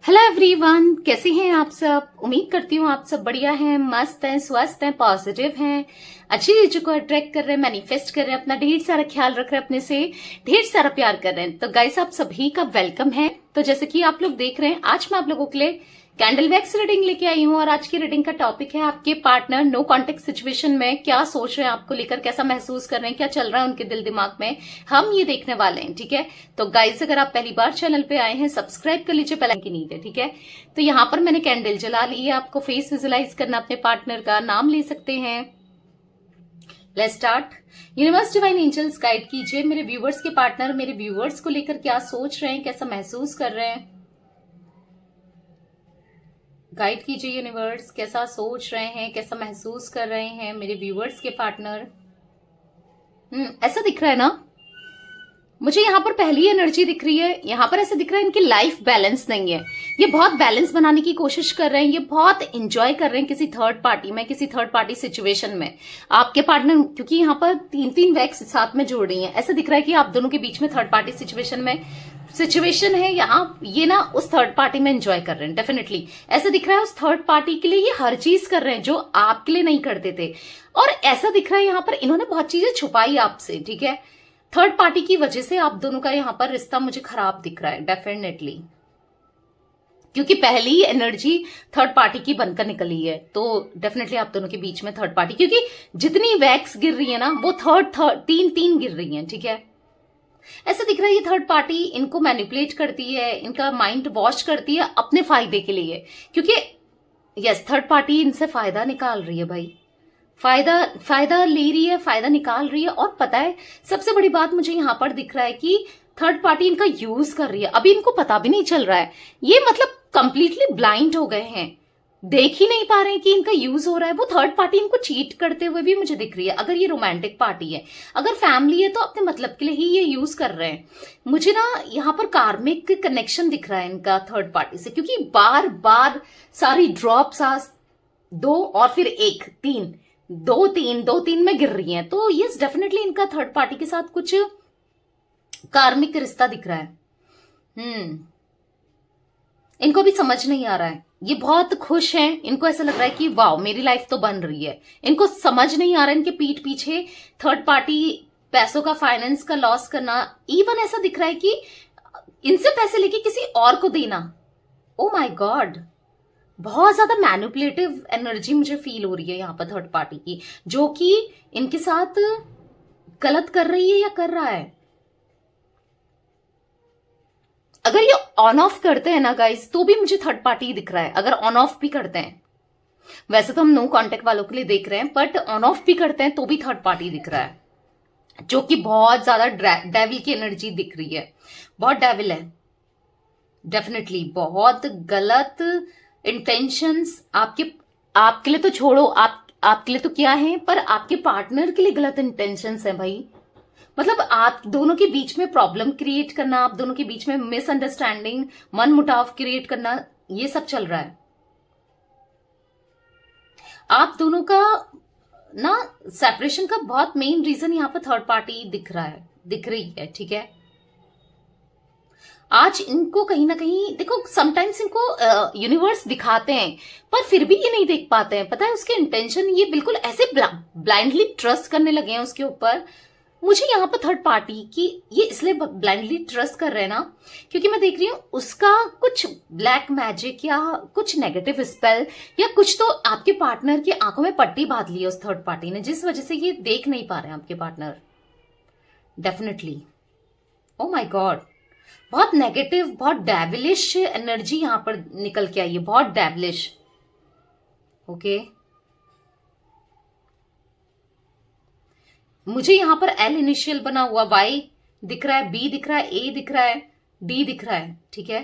Hello everyone, कैसे हैं आप सब। उम्मीद करती हूँ आप सब बढ़िया हैं, मस्त हैं, स्वस्थ हैं, पॉजिटिव हैं, अच्छी चीजों को अट्रैक्ट कर रहे हैं, मैनिफेस्ट कर रहे हैं, अपना ढेर सारा ख्याल रख रहे हैं, अपने से ढेर सारा प्यार कर रहे हैं। तो गाइस, आप सभी का वेलकम है। तो जैसे कि आप लोग देख रहे हैं, आज मैं आप लोगों के लिए कैंडल वैक्स रीडिंग लेके आई हूँ और आज की रीडिंग का टॉपिक है आपके पार्टनर नो कॉन्टेक्ट सिचुएशन में क्या सोच रहे हैं, आपको लेकर कैसा महसूस कर रहे हैं, क्या चल रहा है उनके दिल दिमाग में, हम ये देखने वाले हैं। ठीक है, तो गाइस अगर आप पहली बार चैनल पे आए हैं, सब्सक्राइब कर लीजिए, बेल आइकन की नीड है। ठीक है, तो यहाँ पर मैंने कैंडल जला ली है। आपको फेस विजुलाइज करना, अपने पार्टनर का नाम ले सकते हैं। Let's start. Universe divine angels guide कीजिए मेरे व्यूवर्स के पार्टनर मेरे व्यूवर्स को लेकर क्या सोच रहे हैं, कैसा महसूस कर रहे हैं। गाइड कीजिए यूनिवर्स, कैसा सोच रहे हैं, कैसा महसूस कर रहे हैं मेरे व्यूवर्स के पार्टनर। ऐसा दिख रहा है ना, मुझे यहाँ पर पहली एनर्जी दिख रही है। यहाँ पर ऐसा दिख रहा है इनकी लाइफ बैलेंस नहीं है। ये बहुत बैलेंस बनाने की कोशिश कर रहे हैं, ये बहुत एंजॉय कर रहे हैं किसी थर्ड पार्टी में, किसी थर्ड पार्टी सिचुएशन में। आपके पार्टनर, क्योंकि यहाँ पर तीन तीन वैक्स साथ में जोड़ रही हैं, ऐसा दिख रहा है कि आप दोनों के बीच में थर्ड पार्टी सिचुएशन है। यहाँ ये ना उस थर्ड पार्टी में एंजॉय कर रहे हैं डेफिनेटली। ऐसा दिख रहा है उस थर्ड पार्टी के लिए ये हर चीज कर रहे हैं जो आपके लिए नहीं करते थे। और ऐसा दिख रहा है यहाँ पर इन्होंने बहुत चीजें छुपाई आपसे। ठीक है, थर्ड पार्टी की वजह से आप दोनों का यहाँ पर रिश्ता मुझे खराब दिख रहा है डेफिनेटली, क्योंकि पहली एनर्जी थर्ड पार्टी की बनकर निकली है। तो डेफिनेटली आप दोनों के बीच में थर्ड पार्टी, क्योंकि जितनी वैक्स गिर रही है ना वो थर्ड तीन तीन गिर रही है। ठीक है, ऐसा दिख रहा है ये थर्ड पार्टी इनको मैनिपुलेट करती है, इनका माइंड वॉश करती है अपने फायदे के लिए, क्योंकि यस थर्ड पार्टी इनसे फायदा निकाल रही है भाई, फायदा ले रही है, फायदा निकाल रही है। और पता है सबसे बड़ी बात मुझे यहां पर दिख रहा है कि थर्ड पार्टी इनका यूज कर रही है, अभी इनको पता भी नहीं चल रहा है। ये मतलब कंप्लीटली ब्लाइंड हो गए हैं, देख ही नहीं पा रहे हैं कि इनका यूज हो रहा है। वो थर्ड पार्टी इनको चीट करते हुए भी मुझे दिख रही है। अगर ये रोमांटिक पार्टी है, अगर फैमिली है, तो अपने मतलब के लिए ही ये यूज कर रहे हैं। मुझे ना यहाँ पर कार्मिक कनेक्शन दिख रहा है इनका थर्ड पार्टी से, क्योंकि बार बार सारी ड्रॉप्स आज दो और फिर एक, तीन, दो तीन में गिर रही हैं। तो यस डेफिनेटली इनका थर्ड पार्टी के साथ कुछ कार्मिक रिश्ता दिख रहा है। इनको भी समझ नहीं आ रहा है, ये बहुत खुश हैं, इनको ऐसा लग रहा है कि वाओ मेरी लाइफ तो बन रही है। इनको समझ नहीं आ रहा है इनके पीठ पीछे थर्ड पार्टी पैसों का, फाइनेंस का लॉस करना। इवन ऐसा दिख रहा है कि इनसे पैसे लेके किसी और को देना। ओ माय गॉड, बहुत ज्यादा मैनिपुलेटिव एनर्जी मुझे फील हो रही है यहाँ पर थर्ड पार्टी की, जो कि इनके साथ गलत कर रही है या कर रहा है। अगर ये ऑन ऑफ करते हैं ना गाइस, तो भी मुझे थर्ड पार्टी दिख रहा है। अगर ऑन ऑफ भी करते हैं, वैसे तो हम नो कांटेक्ट वालों के लिए देख रहे हैं, बट ऑन ऑफ भी करते हैं तो भी थर्ड पार्टी दिख रहा है, जो कि बहुत ज्यादा डेविल की एनर्जी दिख रही है। बहुत डेविल है डेफिनेटली, बहुत गलत इंटेंशंस आपके लिए तो छोड़ो, आपके लिए तो क्या है, पर आपके पार्टनर के लिए गलत इंटेंशंस है भाई। मतलब आप दोनों के बीच में प्रॉब्लम क्रिएट करना, आप दोनों के बीच में मिसअंडरस्टैंडिंग, मन मुटाव क्रिएट करना, ये सब चल रहा है। आप दोनों का ना सेपरेशन का बहुत मेन रीजन यहाँ पर थर्ड पार्टी दिख रही है। ठीक है, आज इनको कहीं ना कहीं देखो, समटाइम्स इनको यूनिवर्स दिखाते हैं पर फिर भी ये नहीं देख पाते हैं। पता है उसके इंटेंशन, ये बिल्कुल ऐसे ब्लाइंडली ट्रस्ट करने लगे हैं उसके ऊपर। मुझे यहाँ पर थर्ड पार्टी की ये इसलिए ब्लाइंडली ट्रस्ट कर रहे हैं ना, क्योंकि मैं देख रही हूँ उसका कुछ ब्लैक मैजिक या कुछ नेगेटिव स्पेल या कुछ तो आपके पार्टनर की आंखों में पट्टी बांध ली है उस थर्ड पार्टी ने, जिस वजह से ये देख नहीं पा रहे हैं आपके partner definitely. Oh my God, बहुत नेगेटिव, बहुत डेविलिश एनर्जी यहां पर निकल के आई है, बहुत डेविलिश। ओके, मुझे यहां पर एल इनिशियल बना हुआ, वाई दिख रहा है, बी दिख रहा है, ए दिख रहा है, डी दिख रहा है। ठीक है,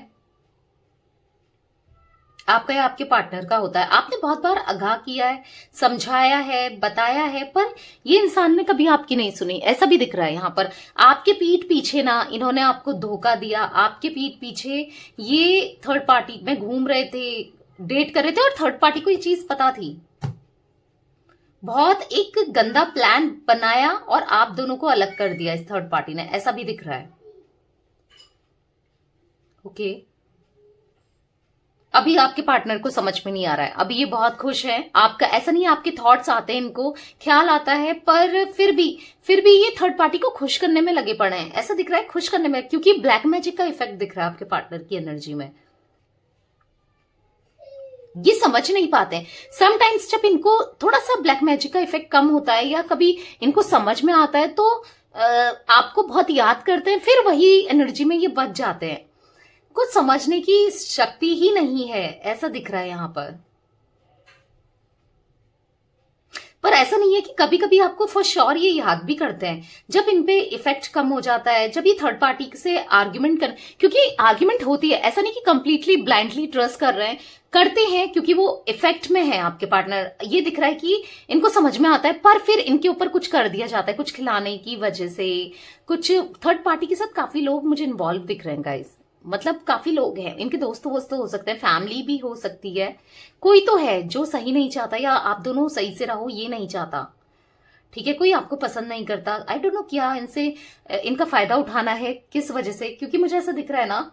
आपका या आपके पार्टनर का होता है। आपने बहुत बार आगाह किया है, समझाया है, बताया है, पर ये इंसान ने कभी आपकी नहीं सुनी, ऐसा भी दिख रहा है यहाँ पर। आपके पीठ पीछे ना इन्होंने आपको धोखा दिया, आपके पीठ पीछे ये थर्ड पार्टी में घूम रहे थे, डेट कर रहे थे, और थर्ड पार्टी को ये चीज पता थी। बहुत एक गंदा प्लान बनाया और आप दोनों को अलग कर दिया इस थर्ड पार्टी ने, ऐसा भी दिख रहा है। ओके, अभी आपके पार्टनर को समझ में नहीं आ रहा है, अभी ये बहुत खुश है। आपका ऐसा नहीं है, आपके थॉट्स आते हैं, इनको ख्याल आता है, पर फिर भी ये थर्ड पार्टी को खुश करने में लगे पड़े हैं। ऐसा दिख रहा है खुश करने में, क्योंकि ब्लैक मैजिक का इफेक्ट दिख रहा है आपके पार्टनर की एनर्जी में। ये समझ नहीं पाते हैं। समटाइम्स जब इनको थोड़ा सा ब्लैक मैजिक का इफेक्ट कम होता है या कभी इनको समझ में आता है तो आपको बहुत याद करते हैं, फिर वही एनर्जी में ये बच जाते हैं। कुछ समझने की शक्ति ही नहीं है, ऐसा दिख रहा है यहां पर ऐसा नहीं है कि कभी कभी आपको फॉर श्योर ये याद भी करते हैं जब इन पे इफेक्ट कम हो जाता है, जब ये थर्ड पार्टी से आर्ग्यूमेंट कर, क्योंकि आर्ग्यूमेंट होती है, ऐसा नहीं कि कंप्लीटली ब्लाइंडली ट्रस्ट कर रहे हैं, करते हैं क्योंकि वो इफेक्ट में है आपके पार्टनर। ये दिख रहा है कि इनको समझ में आता है, पर फिर इनके ऊपर कुछ कर दिया जाता है, कुछ खिलाने की वजह से। कुछ थर्ड पार्टी के साथ काफी लोग मुझे इन्वॉल्व दिख रहे हैं गाइस, मतलब काफी लोग हैं, इनके दोस्त वोस्त हो सकते हैं, फैमिली भी हो सकती है, कोई तो है जो सही नहीं चाहता या आप दोनों सही से रहो ये नहीं चाहता, ठीक है। कोई आपको पसंद नहीं करता, आई डोंट नो क्या इनसे इनका फायदा उठाना है, किस वजह से, क्योंकि मुझे ऐसा दिख रहा है ना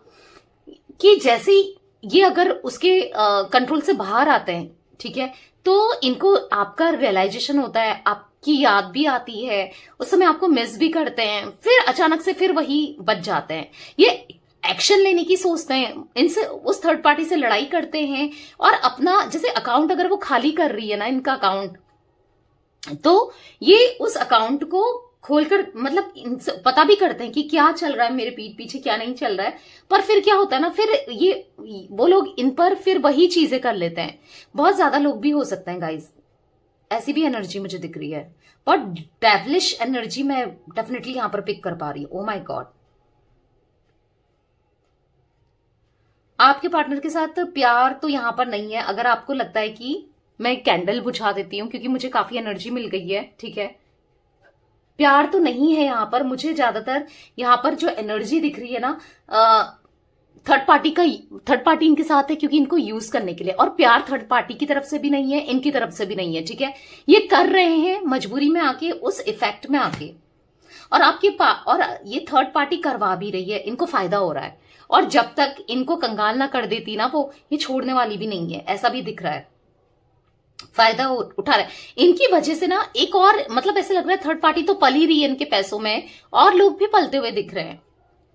कि जैसे ये अगर उसके कंट्रोल से बाहर आते हैं, ठीक है, तो इनको आपका रियलाइजेशन होता है, आपकी याद भी आती है, उस समय आपको मिस भी करते हैं, फिर अचानक से फिर वही बच जाते हैं, ये एक्शन लेने की सोचते हैं, इनसे उस थर्ड पार्टी से लड़ाई करते हैं और अपना जैसे अकाउंट अगर वो खाली कर रही है ना इनका अकाउंट, तो ये उस अकाउंट को खोलकर मतलब इनसे पता भी करते हैं कि क्या चल रहा है मेरे पीठ पीछे, क्या नहीं चल रहा है, पर फिर क्या होता है ना, फिर ये वो लोग इन पर फिर वही चीजें कर लेते हैं। बहुत ज्यादा लोग भी हो सकते हैं गाइज, ऐसी भी एनर्जी मुझे दिख रही है, पर डेविलिश एनर्जी मैं डेफिनेटली यहां पर पिक कर पा रही हूँ। ओ माय गॉड, आपके पार्टनर के साथ प्यार तो यहां पर नहीं है। अगर आपको लगता है कि मैं कैंडल बुझा देती हूँ क्योंकि मुझे काफी एनर्जी मिल गई है, ठीक है, प्यार तो नहीं है यहां पर। मुझे ज्यादातर यहां पर जो एनर्जी दिख रही है ना, थर्ड पार्टी इनके साथ है क्योंकि इनको यूज करने के लिए, और प्यार थर्ड पार्टी की तरफ से भी नहीं है, इनकी तरफ से भी नहीं है, ठीक है। ये कर रहे हैं मजबूरी में आके, उस इफेक्ट में आके, और और ये थर्ड पार्टी करवा भी रही है, इनको फायदा हो रहा है, और जब तक इनको कंगाल ना कर देती ना वो, ये छोड़ने वाली भी नहीं है, ऐसा भी दिख रहा है। फायदा उठा रहा है इनकी वजह से ना। एक और मतलब ऐसे लग रहा है थर्ड पार्टी तो पल ही रही है इनके पैसों में, और लोग भी पलते हुए दिख रहे हैं,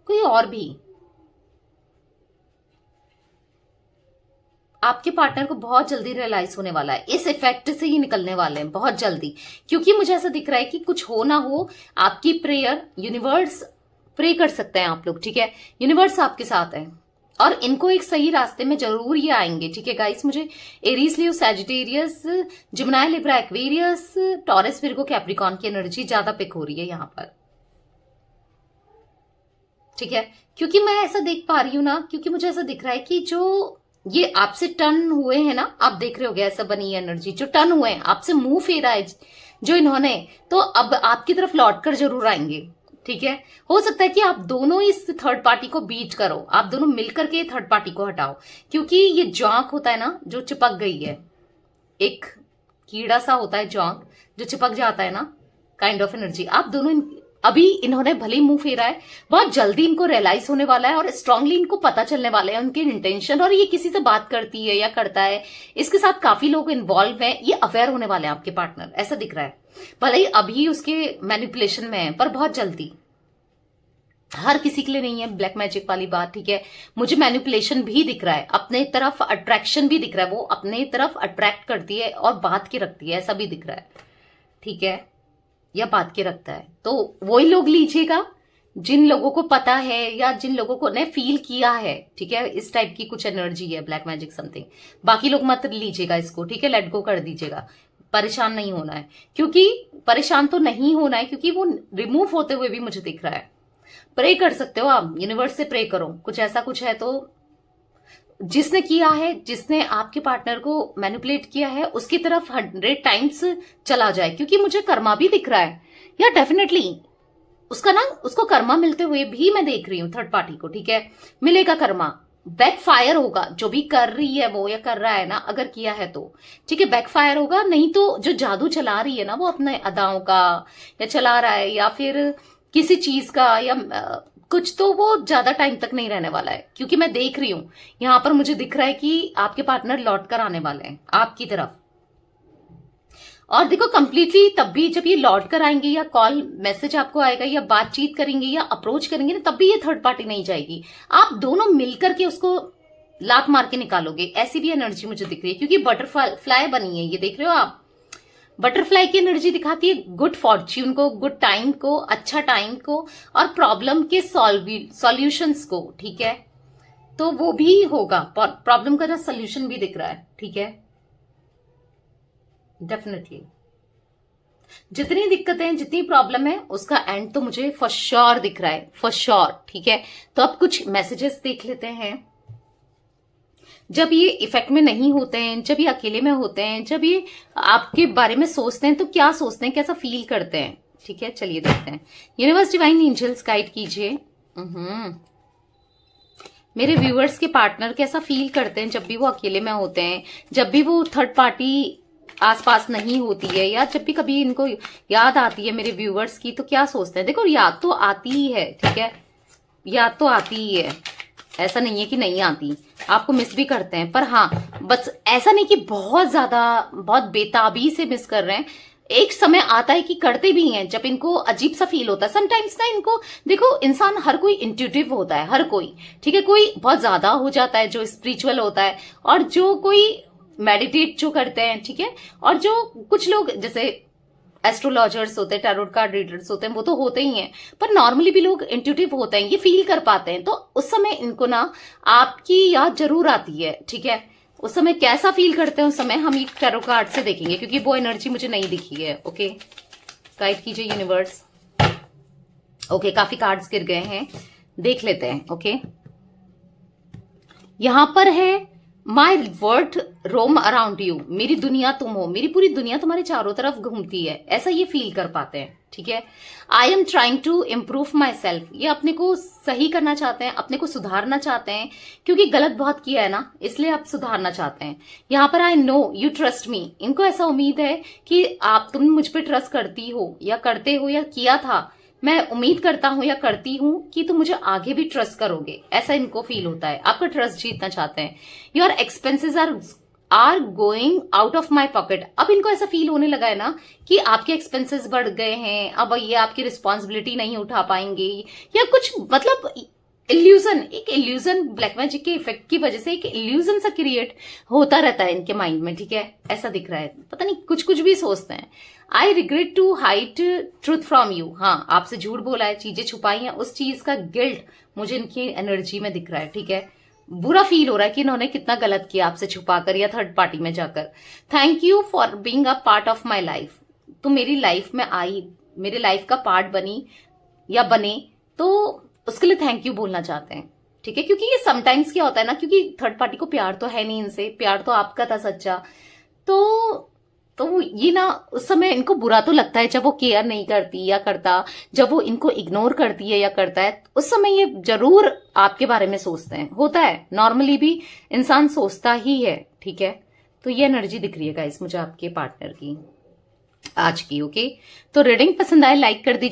कोई और भी। आपके पार्टनर को बहुत जल्दी रियलाइज होने वाला है, इस इफेक्ट से ही निकलने वाले हैं बहुत जल्दी, क्योंकि मुझे ऐसा दिख रहा है कि कुछ हो ना हो, आपकी प्रेयर यूनिवर्स प्रे कर सकते हैं आप लोग, ठीक है, यूनिवर्स आपके साथ है और इनको एक सही रास्ते में जरूर ये आएंगे, ठीक है गाइस। मुझे Aries, Leo, Sagittarius, Gemini, Libra, Aquarius, Taurus, Virgo, Capricorn की एनर्जी ज्यादा पिक हो रही है यहां पर, ठीक है, क्योंकि मैं ऐसा देख पा रही हूं ना, क्योंकि मुझे ऐसा दिख रहा है कि जो ये आपसे टर्न हुए हैं ना, आप देख रहे हो ऐसा बनी एनर्जी, जो टर्न हुए हैं आपसे मुंह फेरा है जो इन्होंने, तो अब आपकी तरफ लौट कर जरूर आएंगे, ठीक है। हो सकता है कि आप दोनों इस थर्ड पार्टी को बीट करो, आप दोनों मिलकर के थर्ड पार्टी को हटाओ, क्योंकि ये जौंक होता है ना जो चिपक गई है, एक कीड़ा सा होता है जौंक जो चिपक जाता है ना, काइंड ऑफ एनर्जी। आप दोनों अभी इन्होंने भले ही मुंह फेरा है, बहुत जल्दी इनको रियलाइज होने वाला है और स्ट्रांगली इनको पता चलने वाले हैं उनके इंटेंशन, और ये किसी से बात करती है या करता है, इसके साथ काफी लोग इन्वॉल्व हैं, ये अवेयर होने वाले हैं आपके पार्टनर, ऐसा दिख रहा है। भले ही अभी उसके मैनिपुलेशन में है, पर बहुत जल्दी, हर किसी के लिए नहीं है ब्लैक मैजिक वाली बात, ठीक है। मुझे मैनिपुलेशन भी दिख रहा है, अपने तरफ अट्रैक्शन भी दिख रहा है, वो अपने तरफ अट्रैक्ट करती है और बात के रखती है, ऐसा भी दिख रहा है, ठीक है, या बात के रखता है। तो वही लोग लीजिएगा जिन लोगों को पता है या जिन लोगों को ने फील किया है, ठीक है, इस टाइप की कुछ एनर्जी है ब्लैक मैजिक समथिंग। बाकी लोग मत लीजिएगा इसको, ठीक है, लेट गो कर दीजिएगा, परेशान नहीं होना है, क्योंकि परेशान तो नहीं होना है, क्योंकि वो रिमूव होते हुए भी मुझे दिख रहा है। प्रे कर सकते हो आप, यूनिवर्स से प्रे करो, कुछ ऐसा कुछ है तो जिसने किया है, जिसने आपके पार्टनर को मैनिपुलेट किया है, उसकी तरफ 100 टाइम्स चला जाए, क्योंकि मुझे कर्मा भी दिख रहा है, या डेफिनेटली उसका ना, उसको कर्मा मिलते हुए भी मैं देख रही हूँ थर्ड पार्टी को, ठीक है, मिलेगा कर्मा, बैकफायर होगा, जो भी कर रही है वो या कर रहा है ना, अगर किया है तो ठीक है, बैकफायर होगा, नहीं तो जो जादू चला रही है ना वो अपने अदाओं का, या चला रहा है, या फिर किसी चीज का, या कुछ तो वो ज्यादा टाइम तक नहीं रहने वाला है, क्योंकि मैं देख रही हूं यहां पर मुझे दिख रहा है कि आपके पार्टनर लौट कर आने वाले हैं आपकी तरफ। और देखो कंप्लीटली तब भी जब ये लौट कर आएंगे या कॉल मैसेज आपको आएगा या बातचीत करेंगे या अप्रोच करेंगे ना, तब भी ये थर्ड पार्टी नहीं जाएगी, आप दोनों मिलकर के उसको लात मार के निकालोगे। ऐसी भी एनर्जी मुझे दिख रही है, क्योंकि बटरफ्लाई बनी है, ये देख रहे हो आप, बटरफ्लाई की एनर्जी दिखाती है गुड फॉर्च्यून को, गुड टाइम को, अच्छा टाइम को, और प्रॉब्लम के सॉल्यूशंस को। ठीक है, तो वो भी होगा, प्रॉब्लम का ना सोल्यूशन भी दिख रहा है। ठीक है, डेफिनेटली जितनी दिक्कतें जितनी प्रॉब्लम है उसका एंड तो मुझे फॉर श्योर दिख रहा है, फॉर श्योर। ठीक है, तो अब कुछ मैसेजेस देख लेते हैं। जब ये इफेक्ट में नहीं होते हैं, जब ये अकेले में होते हैं, जब ये आपके बारे में सोचते हैं, तो क्या सोचते हैं, कैसा फील करते हैं। ठीक है, चलिए देखते हैं। यूनिवर्स डिवाइन एंजल्स गाइड कीजिए मेरे व्यूअर्स के पार्टनर कैसा फील करते हैं जब भी वो अकेले में होते हैं, जब भी वो थर्ड पार्टी आसपास नहीं होती है, या जब भी कभी इनको याद आती है मेरे व्यूअर्स की, तो क्या सोचते हैं। देखो याद तो आती ही है, ठीक है, याद तो आती ही है, ऐसा नहीं है कि नहीं आती, आपको मिस भी करते हैं, पर हाँ बस ऐसा नहीं कि बहुत ज्यादा बहुत बेताबी से मिस कर रहे हैं। एक समय आता है कि करते भी हैं जब इनको अजीब सा फील होता है समटाइम्स ना इनको। देखो इंसान हर कोई इंट्यूटिव होता है, हर कोई, ठीक है, कोई बहुत ज्यादा हो जाता है जो स्पिरिचुअल होता है, और जो कोई मेडिटेट जो करते हैं, ठीक है, और जो कुछ लोग जैसे एस्ट्रोलॉजर्स होते हैं, टैरोट कार्ड रीडर्स होते हैं, वो तो होते ही हैं, पर नॉर्मली भी लोग इंट्यूटिव होते हैं, ये फील कर पाते हैं। तो उस समय इनको ना आपकी याद जरूर आती है। ठीक है, उस समय कैसा फील करते हैं उस समय हम एक टैरो कार्ड से देखेंगे, क्योंकि वो एनर्जी मुझे नहीं दिखी है। ओके, गाइड कीजिए यूनिवर्स। ओके, काफी कार्ड्स गिर गए हैं, देख लेते हैं। ओके, यहां पर है my world roam around you, मेरी दुनिया तुम हो, मेरी पूरी दुनिया तुम्हारे चारों तरफ घूमती है, ऐसा ये फील कर पाते हैं। ठीक है, I am trying to improve myself, ये अपने को सही करना चाहते हैं, अपने को सुधारना चाहते हैं, क्योंकि गलत बहुत किया है ना, इसलिए आप सुधारना चाहते हैं। यहाँ पर I know you trust me, इनको ऐसा उम्मीद है कि तुम मुझ पर ट्रस्ट करती हो या करते हो या किया था, मैं उम्मीद करता हूं या करती हूं कि तुम मुझे आगे भी ट्रस्ट करोगे, ऐसा इनको फील होता है, आपका ट्रस्ट जीतना चाहते हैं। Your expenses are going out of my pocket, अब इनको ऐसा फील होने लगा है ना कि आपके एक्सपेंसेस बढ़ गए हैं, अब ये आपकी रिस्पॉन्सिबिलिटी नहीं उठा पाएंगे, या कुछ मतलब इल्यूजन, एक इल्यूजन ब्लैक मैजिक के इफेक्ट की वजह से एक इल्यूजन सा क्रिएट होता रहता है इनके माइंड में। ठीक है, ऐसा दिख रहा है, पता नहीं कुछ कुछ भी सोचते हैं। I regret to hide truth from you, हाँ आपसे झूठ बोला है, चीजें छुपाई हैं, उस चीज का गिल्ट मुझे इनकी एनर्जी में दिख रहा है। ठीक है, बुरा फील हो रहा है कि इन्होंने कितना गलत किया आपसे छुपाकर या थर्ड पार्टी में जाकर। Thank you for being a part of my life, तुम मेरी लाइफ में आई, मेरे लाइफ का पार्ट बनी या बने, तो उसके लिए थैंक यू बोलना चाहते हैं। ठीक है, क्योंकि ये समटाइम्स क्या होता है ना, क्योंकि थर्ड पार्टी को प्यार तो है नहीं इनसे, प्यार तो आपका था सच्चा, तो ये ना उस समय इनको बुरा तो लगता है जब वो केयर नहीं करती या करता, जब वो इनको इग्नोर करती है या करता है, उस समय ये जरूर आपके बारे में सोचते हैं, होता है, नॉर्मली भी इंसान सोचता ही है। ठीक है, तो ये एनर्जी दिख रही है गाइस मुझे आपके पार्टनर की आज की। ओके, तो रीडिंग पसंद आए लाइक कर दीजिए।